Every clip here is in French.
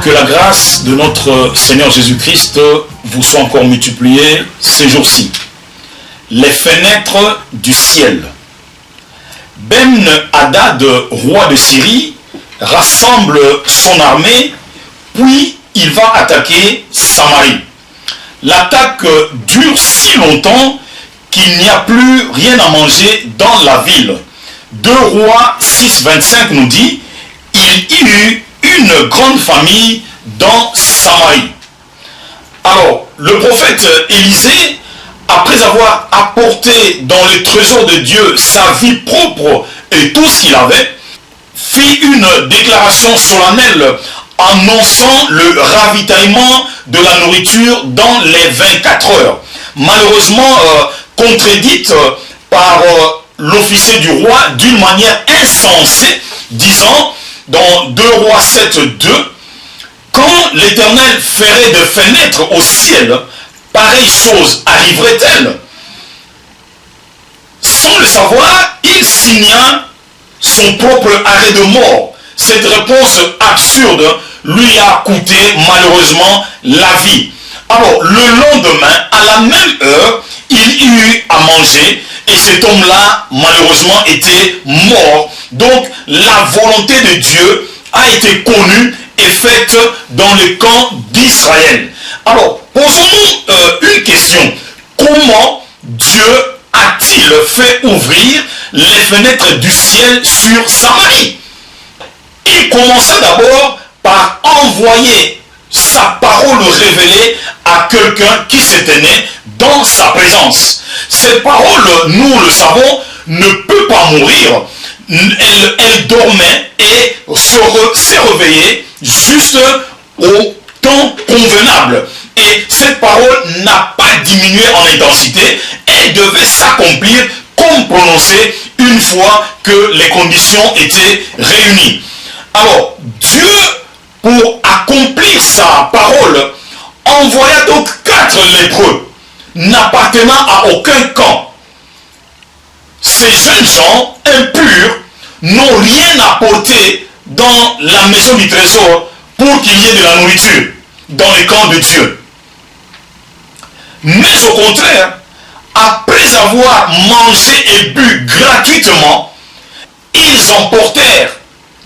Que la grâce de notre Seigneur Jésus-Christ vous soit encore multipliée ces jours-ci. Les fenêtres du ciel. Ben-Hadad, roi de Syrie, rassemble son armée, puis il va attaquer Samarie. L'attaque dure si longtemps qu'il n'y a plus rien à manger dans la ville. 2 Rois 6,25 nous dit « Il y eut une grande famille dans Samarie. » Alors, le prophète Élisée, après avoir apporté dans le trésor de Dieu sa vie propre et tout ce qu'il avait, fit une déclaration solennelle annonçant le ravitaillement de la nourriture dans les 24 heures. Malheureusement, contredite par l'officier du roi d'une manière insensée, disant dans 2 Rois 7, 2, « Quand l'Éternel ferait de fenêtres au ciel, pareille chose arriverait-elle » Sans le savoir, il signa son propre arrêt de mort. Cette réponse absurde lui a coûté malheureusement la vie. Alors, le lendemain, à la même heure, il y eut à manger et cet homme-là, malheureusement, était mort. Donc, la volonté de Dieu a été connue et faite dans le camp d'Israël. Alors, posons-nous une question. Comment Dieu a-t-il fait ouvrir les fenêtres du ciel sur Samarie? Il commença d'abord par envoyer sa parole révélée à quelqu'un qui se tenait dans sa présence. Cette parole, nous le savons, ne peut pas mourir. Elle dormait et s'est réveillée juste au temps convenable. Et cette parole n'a pas diminué en intensité. Elle devait s'accomplir comme prononcée une fois que les conditions étaient réunies. Alors, Dieu, pour accomplir sa parole, envoya donc 4 lépreux, n'appartenant à aucun camp. Ces jeunes gens impurs n'ont rien apporté dans la maison du trésor pour qu'il y ait de la nourriture dans les camps de Dieu. Mais au contraire, après avoir mangé et bu gratuitement, ils emportèrent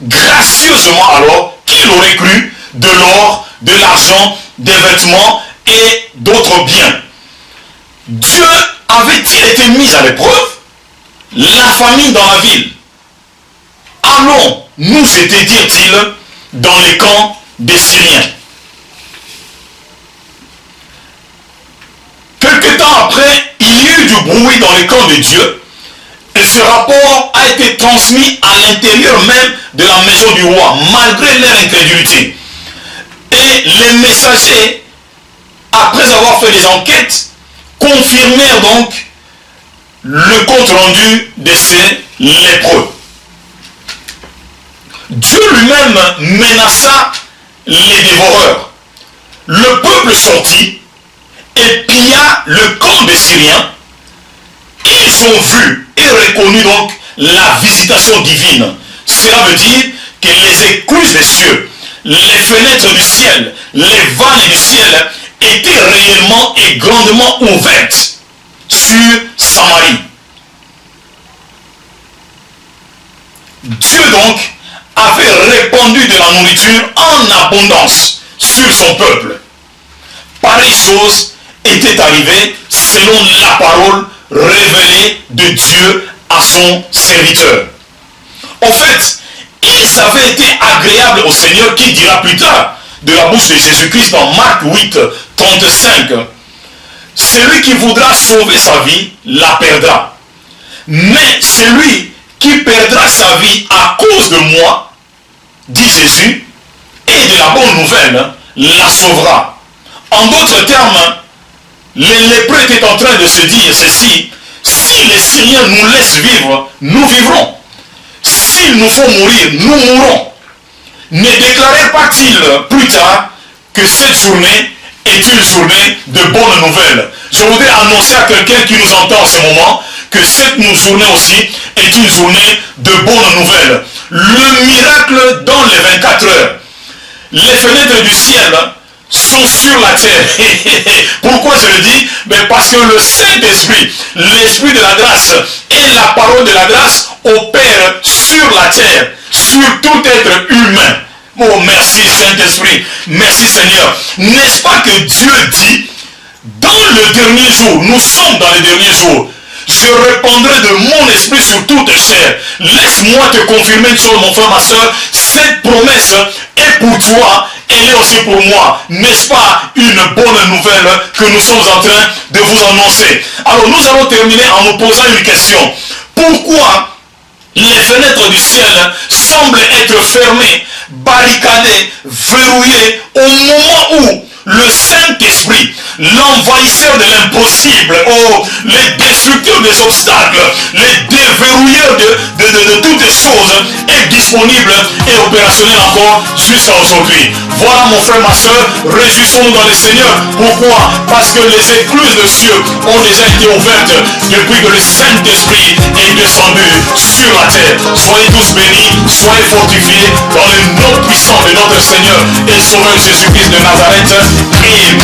gracieusement alors qu'il aurait cru de l'or, de l'argent, des vêtements et d'autres biens. Dieu avait-il été mis à l'épreuve? La famine dans la ville. Allons nous jeter, dirent-ils, dans les camps des Syriens. Quelque temps après, il y eut du bruit dans les camps de Dieu, et ce rapport a été transmis à l'intérieur même de la maison du roi, malgré leur incrédulité. Et les messagers, après avoir fait des enquêtes, confirmèrent donc le compte rendu de ces lépreux. Dieu lui-même menaça les dévoreurs. Le peuple sortit et pilla le camp des Syriens. Ils ont vu et reconnu donc la visitation divine. Cela veut dire que les écluses des cieux, les fenêtres du ciel, les vannes du ciel étaient réellement et grandement ouvertes sur Samarie. Dieu donc avait répandu de la nourriture en abondance sur son peuple. Pareille chose était arrivée selon la parole révélée de Dieu à son serviteur. En fait, ils avaient été agréables au Seigneur, qui dira plus tard de la bouche de Jésus-Christ dans Marc 8, 35. Celui qui voudra sauver sa vie la perdra. Mais celui qui perdra sa vie à cause de moi, dit Jésus, et de la bonne nouvelle, la sauvera. En d'autres termes, les lépreux étaient en train de se dire ceci: si les Syriens nous laissent vivre, nous vivrons. S'il nous faut mourir, nous mourrons. Ne déclarait pas-il plus tard que cette journée est une journée de bonnes nouvelles? Je voudrais annoncer à quelqu'un qui nous entend en ce moment que cette journée aussi est une journée de bonnes nouvelles. Le miracle dans les 24 heures. Les fenêtres du ciel sont sur la terre. Pourquoi je le dis? Parce que le Saint-Esprit, l'Esprit de la grâce et la parole de la grâce opèrent sur la terre, sur tout être humain. Oh, merci Saint-Esprit, merci Seigneur. N'est-ce pas que Dieu dit, dans le dernier jour, nous sommes dans les derniers jours, je répandrai de mon esprit sur toute chair. Laisse-moi te confirmer une chose, mon frère, ma soeur. Cette promesse est pour toi, elle est aussi pour moi. N'est-ce pas une bonne nouvelle que nous sommes en train de vous annoncer? Alors nous allons terminer en nous posant une question. Pourquoi les fenêtres du ciel semblent être fermées, barricadées, verrouillées au moment où le Saint-Esprit, l'envahisseur de l'impossible, oh, les destructeurs des obstacles, les déverrouilleurs de toutes les choses, est disponible et opérationnel encore jusqu'à aujourd'hui? Voilà mon frère, ma soeur, réjouissons-nous dans le Seigneur. Pourquoi? Parce que les écluses de cieux ont déjà été ouvertes depuis que le Saint-Esprit est descendu sur la terre. Soyez tous bénis, soyez fortifiés dans le nom puissant de notre Seigneur et Sauveur Jésus-Christ de Nazareth. Amen.